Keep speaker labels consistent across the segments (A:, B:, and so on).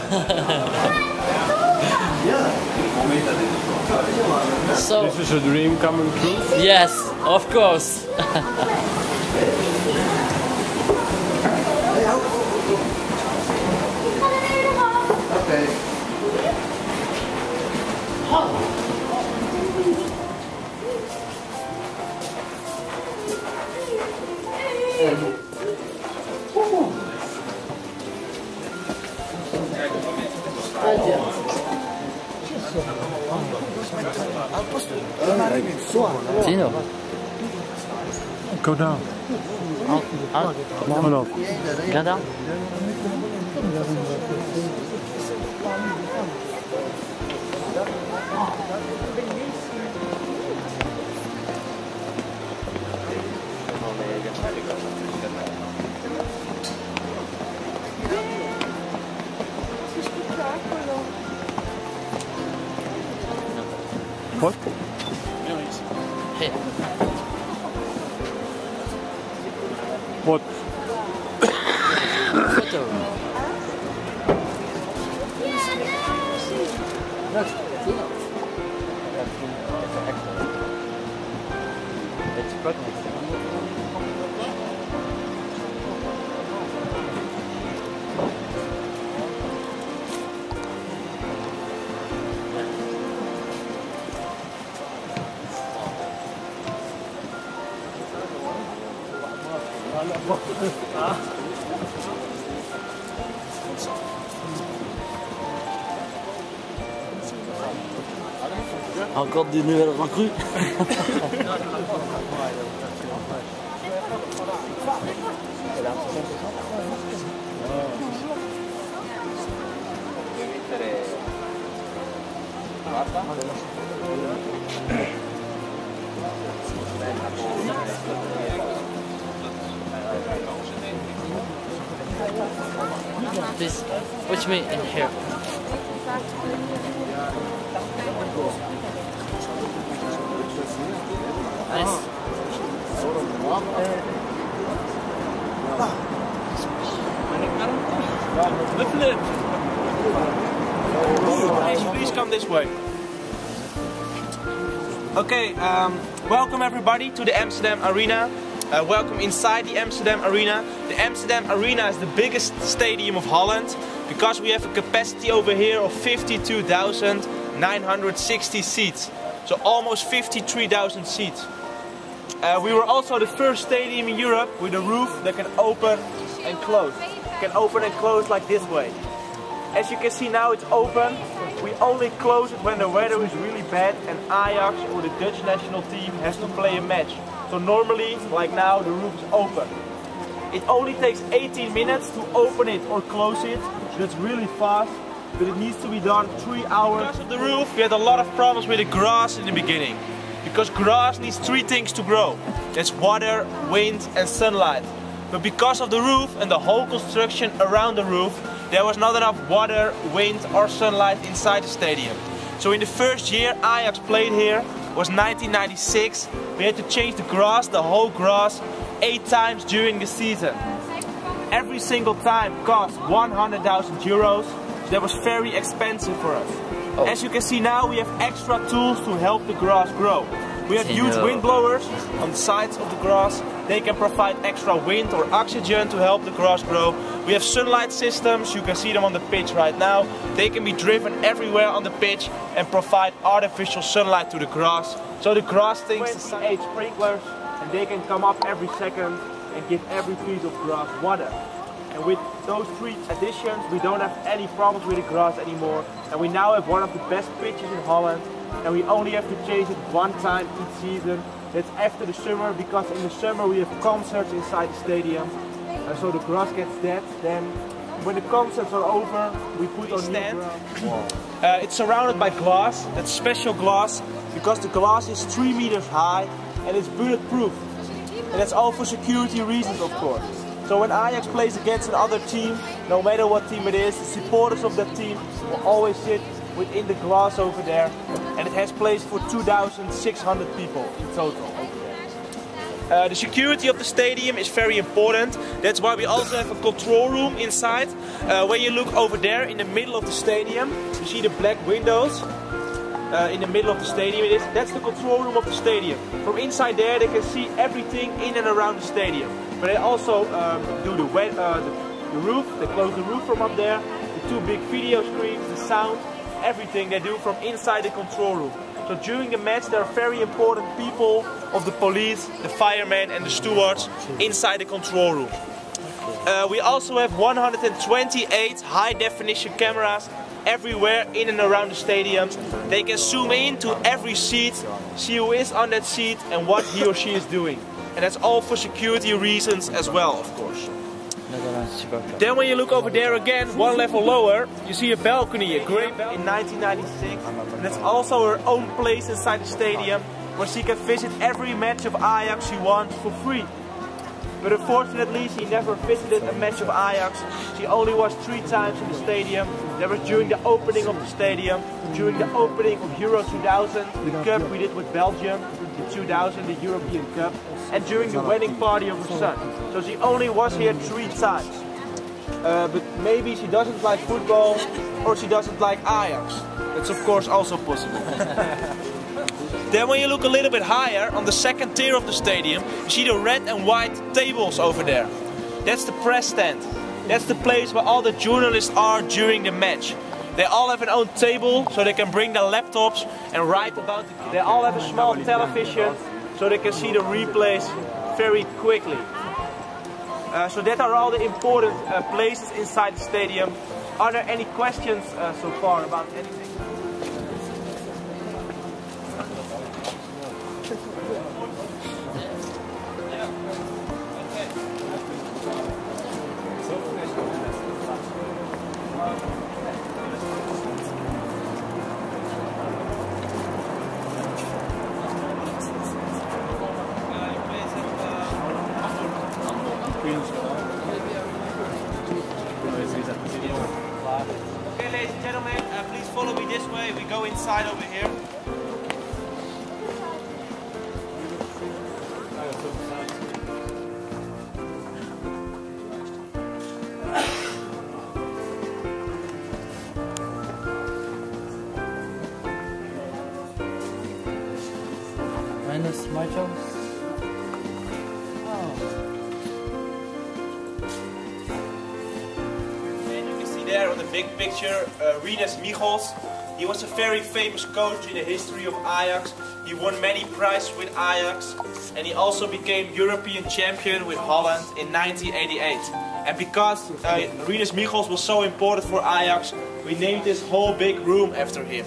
A: So
B: this is a dream coming true?
A: yes, of course. Tino.
B: Go down. Hold up.
A: Ga down.
B: What?
A: Hey.
B: What?
A: Photo. It's pregnant. Encore des nouvelles recrues. Please, watch me in here. Nice.
C: The flip. Please come this way. Okay, welcome everybody to the Amsterdam Arena. Welcome inside the Amsterdam Arena. The Amsterdam Arena is the biggest stadium of Holland because we have a capacity over here of 52,960 seats. So almost 53,000 seats. We were also the first stadium in Europe with a roof that can open and close. It can open and close like this way. As you can see now it's open. We only close it when the weather is really bad and Ajax or the Dutch national team has to play a match. So normally, like now, the roof is open. It only takes 18 minutes to open it or close it. That's really fast, but it needs to be done 3 hours. Because of the roof, we had a lot of problems with the grass in the beginning. Because grass needs 3 things to grow. That's water, wind and sunlight. But because of the roof and the whole construction around the roof, there was not enough water, wind or sunlight inside the stadium. So in the first year Ajax played here, was 1996, we had to change the grass, the whole grass, 8 times during the season. Every single time cost 100,000 euros, so that was very expensive for us. Oh. As you can see now, we have extra tools to help the grass grow. We have huge wind blowers on the sides of the grass. They can provide extra wind or oxygen to help the grass grow. We have sunlight systems, you can see them on the pitch right now. They can be driven everywhere on the pitch and provide artificial sunlight to the grass. So the grass thinks the 8 sprinklers and they can come up every second and give every piece of grass water. And with those 3 additions we don't have any problems with the grass anymore. And we now have one of the best pitches in Holland. And we only have to change it 1 time each season. That's after the summer, because in the summer we have concerts inside the stadium. And so the grass gets dead. Then when the concerts are over, we put on new grass. It's surrounded by glass. That's special glass because the glass is 3 meters high and it's bulletproof. And that's all for security reasons, of course. So when Ajax plays against another team, no matter what team it is, the supporters of that team will always sit within the glass over there. And it has place for 2,600 people in total over there. The security of the stadium is very important. That's why we also have a control room inside. When you look over there in the middle of the stadium, you see the black windows. In the middle of the stadium that's the control room of the stadium. From inside there they can see everything in and around the stadium. But they also do the roof, they close the roof from up there, the two big video screens, the sound, everything they do from inside the control room. So during the match there are very important people of the police, the firemen and the stewards inside the control room. We also have 128 high definition cameras everywhere in and around the stadium. They can zoom in to every seat, see who is on that seat and what he or she is doing. And that's all for security reasons as well, of course. Then when you look over there again, one level lower, you see a balcony, a great balcony in 1996. And that's also her own place inside the stadium, where she can visit every match of Ajax she wants for free. But unfortunately, she never visited a match of Ajax. She only was 3 times in the stadium. That was during the opening of the stadium, during the opening of Euro 2000, the cup we did with Belgium, in 2000, the European Cup, and during the wedding party of her son. So she only was here 3 times. But maybe she doesn't like football, or she doesn't like Ajax. That's of course also possible. Then when you look a little bit higher, on the second tier of the stadium, you see the red and white tables over there. That's the press stand. That's the place where all the journalists are during the match. They all have an own table, so they can bring their laptops and write about it. They all have a small television, so they can see the replays very quickly. So that are all the important places inside the stadium. Are there any questions so far about anything? Okay, ladies and gentlemen, please follow me this way. We go inside over here.
A: Minus my job.
C: There on the big picture, Rinus Michels. He was a very famous coach in the history of Ajax. He won many prizes with Ajax and he also became European champion with Holland in 1988. And because Rinus Michels was so important for Ajax, we named this whole big room after him.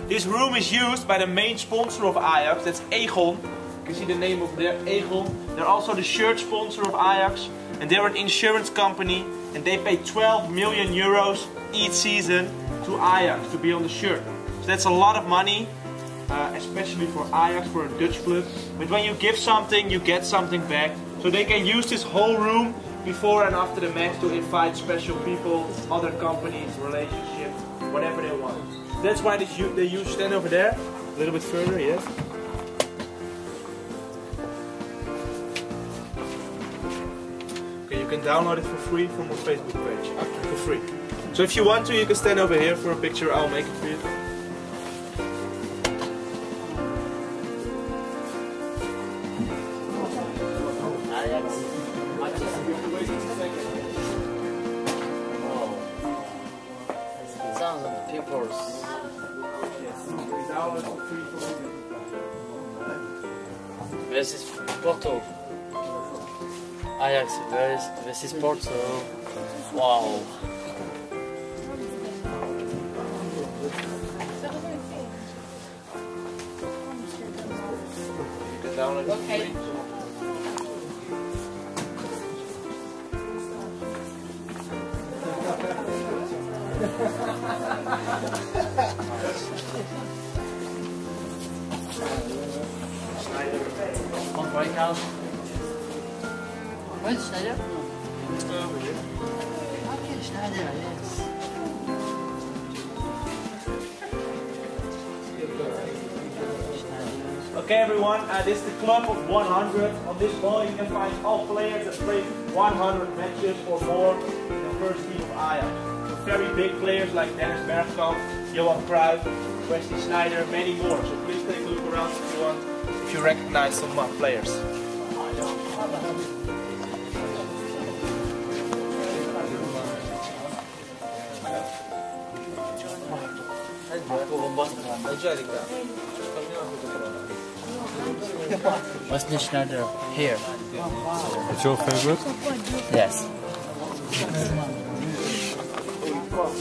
C: This room is used by the main sponsor of Ajax, that's Egon. You can see the name over there, Egon. They're also the shirt sponsor of Ajax and they're an insurance company. And they pay 12 million euros each season to Ajax to be on the shirt. So that's a lot of money, especially for Ajax, for a Dutch club. But when you give something, you get something back. So they can use this whole room before and after the match to invite special people, other companies, relationships, whatever they want. That's why they use stand over there, a little bit further, yes. You can download it for free from our Facebook page, for free. So if you want to, you can stand over here for a picture, I'll make it for you.
A: Sounds of the people's. Where's this bottle? Ajax versus Porto. Wow.
C: You can download it for free.
A: One breakout. Where's Schneider?
C: Over here.
A: Okay, Schneider, yes.
C: Okay everyone, this is the club of 100. On this ball you can find all players that played 100 matches or more in the first team of Ajax. So very big players like Nacer, Johan Cruyff, Wesley Sneijder, many more. So please take a look around if you want, if you recognize some players.
A: Wesley Sneijder here.
B: What's your favorite?
A: Yes.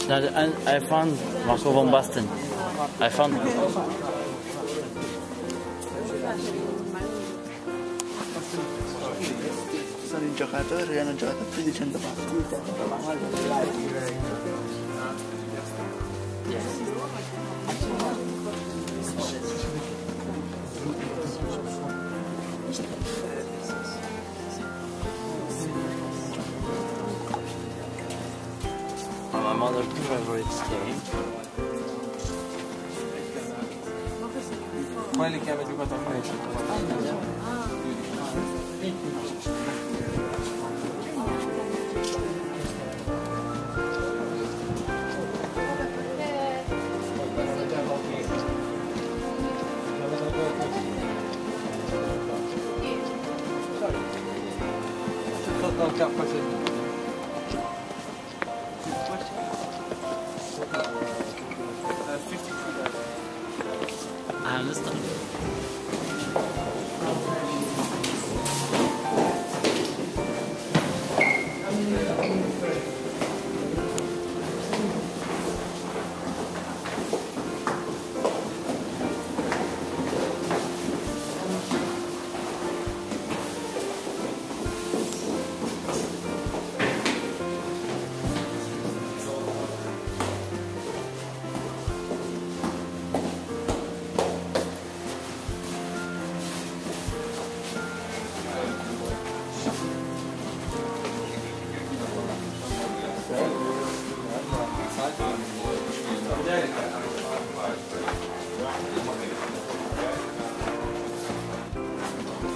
A: Sneijder, and I found Marco van Basten. I found him.
D: Sono i giocatori hanno giocato più di 100 partite.
A: My mother's favorite game.
E: Quelli che aveva giocato a Brescia. Sotto al capo
A: I understand.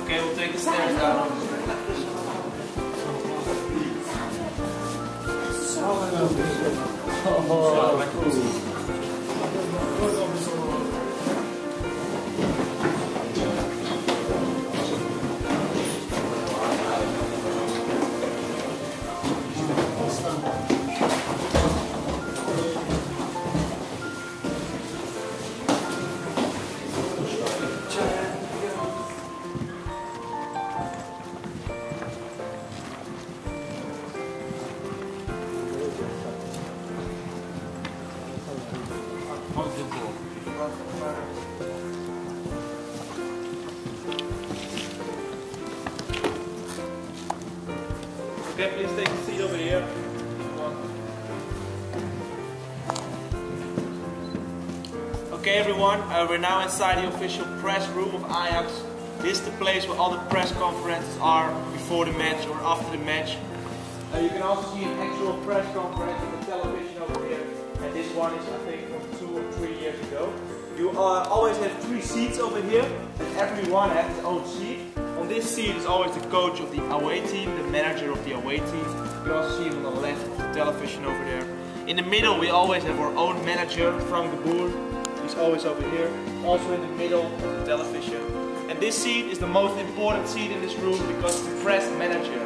C: Okay, we'll take the stairs down. Okay, please take a seat over here. Okay everyone, we're now inside the official press room of Ajax. This is the place where all the press conferences are before the match or after the match. You can also see an actual press conference on the television over here. And this one is I think from 2 or 3 years ago. You always have 3 seats over here and everyone has his own seat. On this seat is always the coach of the away team, the manager of the away team. You also see him on the left of the television over there. In the middle we always have our own manager, Frank de Boer. He's always over here, also in the middle of the television. And this seat is the most important seat in this room because the press manager.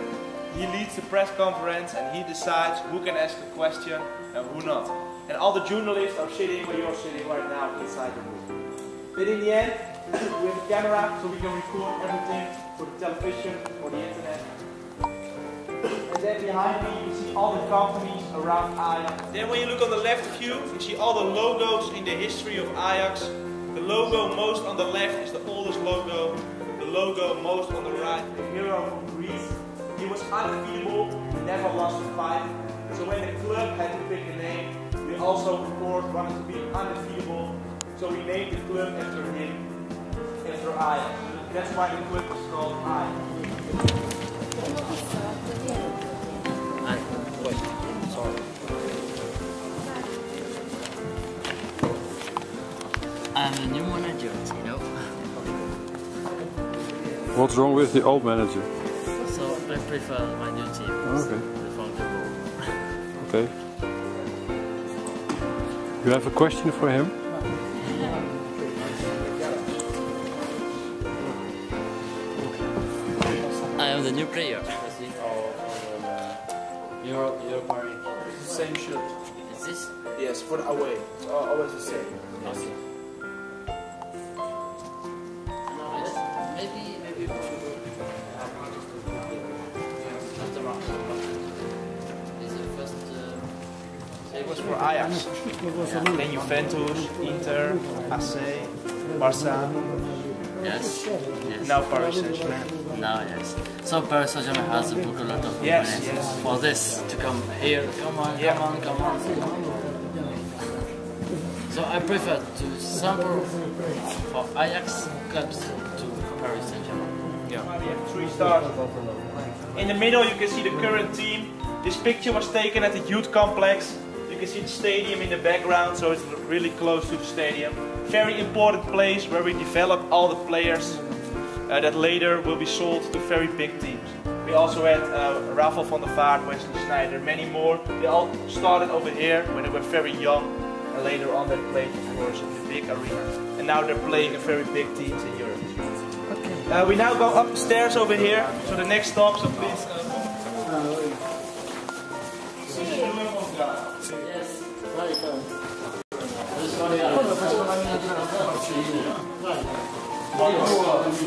C: He leads the press conference and he decides who can ask a question and who not. And all the journalists are sitting where you're sitting right now inside the room. But in the end, we have a camera so we can record everything for the television or the internet. And then behind me you see all the companies around Ajax. Then when you look on the left of you see all the logos in the history of Ajax. The logo most on the left is the oldest logo. The logo most on the right, the hero from Greece. He was undefeatable, he never lost a fight. So when the club had to pick a name, we also of course wanted to be undefeatable. So we named the club after him, after Ajax. That's why the club is called Ajax.
A: Wait, sorry. I'm the new manager, you know.
B: What's wrong with the old manager?
A: So I prefer my new team.
B: Okay.
A: From the world.
B: Okay. You have a question for him?
A: I am the new player. You're wearing
C: Same shirt.
A: is this?
C: Yes, for the away. It's always the same.
A: Okay. Maybe after round. Is it first?
C: It was for Ajax. Then Juventus, Inter, AC, Barca,
A: Yes. Yes.
C: now Paris Saint-Germain.
A: Now yes. So Paris Saint-Germain has booked a lot of
C: Yes,
A: money
C: yes.
A: for this to come here. Come on,
C: Yeah.
A: come on. So I prefer to sample for Ajax clubs to Paris Saint-Germain.
C: We have 3 stars. In the middle you can see the current team. This picture was taken at the youth complex. You can see the stadium in the background, so it's really close to the stadium. Very important place where we develop all the players that later will be sold to very big teams. We also had Rafael van der Vaart, Wesley Sneijder, many more. They all started over here when they were very young, and later on they played, of course, in the big arena. And now they're playing in very big teams in Europe. We now go up the stairs over here, so the next stop, so please.
A: Yes.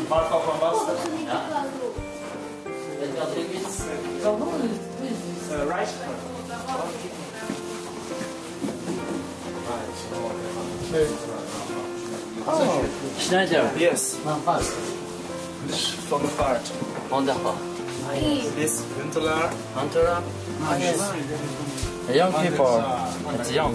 C: Marco van Basten. Rice.
A: Schneider.
C: Yes. This van der Vaart.
A: Wonderful.
C: This Huntelaar.
A: Hunter. Yes. The young people. It's young.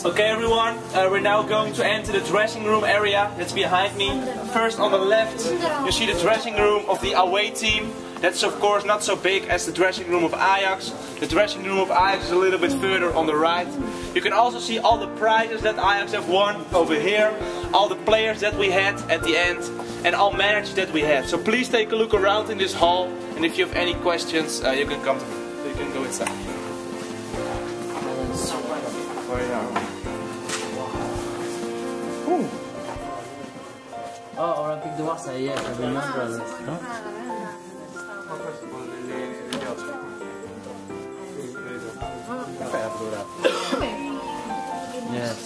C: Okay everyone, we're now going to enter the dressing room area that's behind me. First on the left you see the dressing room of the away team. That's of course not so big as the dressing room of Ajax. The dressing room of Ajax is a little bit further on the right. You can also see all the prizes that Ajax have won over here. All the players that we had at the end and all managers that we had. So please take a look around in this hall, and if you have any questions you can come to me. You can go inside.
A: Oh, Olympique de Marseille, yes, I remember this. Yes.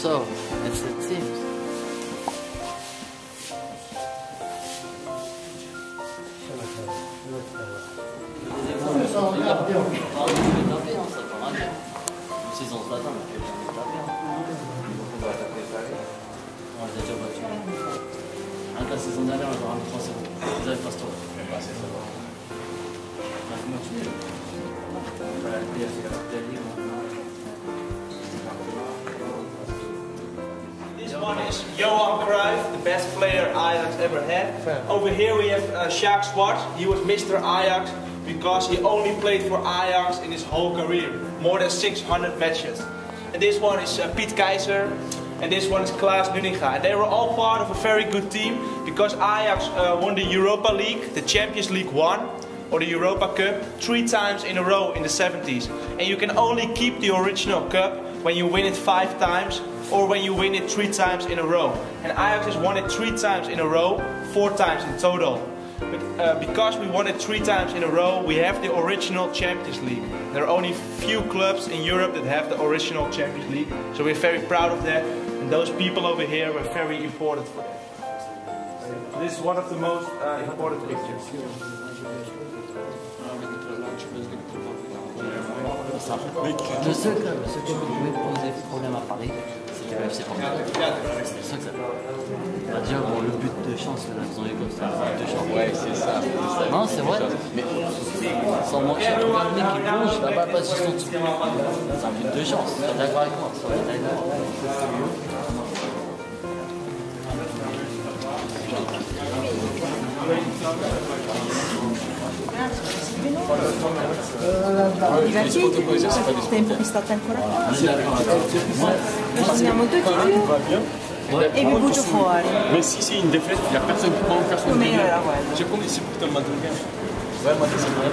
A: So, it's the teams. La saison dernière, on aura 3 secondes. Vous avez pas ce tour.
C: This one is Johan Cruyff, the best player Ajax ever had. Over here we have Sjaak Zwart. He was Mr. Ajax because he only played for Ajax in his whole career. More than 600 matches. And this one is Piet Keizer. And this one is Klaas Nuninga. And they were all part of a very good team because Ajax won the Europa League, the Champions League 1 or the Europa Cup 3 times in a row in the 70s. And you can only keep the original cup when you win it 5 times or when you win it 3 times in a row. And Ajax has won it 3 times in a row, 4 times in total. But because we won it 3 times in a row, we have the original Champions League. There are only few clubs in Europe that have the original Champions League, so we're very proud of that. And those people over here were very important for that. This is one of the most important pictures.
A: Le seul club qui pouvait poser problème à Paris, c'était le FC Porto. C'est ça que ça fait. Déjà, bon, le but de chance, là, ils ont eu comme ça, le but de chance.
F: Ouais, c'est ça.
A: Non, c'est vrai. Mais sans mentir, regarde le mec qui plonge, il va pas passer son dessous. C'est un but de chance. T'es d'accord avec moi?
G: Divertiti? Tempo che state ancora qua? Facciamo 2 kg e vi butto fuori.
F: Mais si c'est une défaite, il n'y a personne qui peut en faire son
G: Come
F: délire.
G: era quello?
F: J'ai combien c'est pour te le mettre bien? Ouais, moi c'est vrai.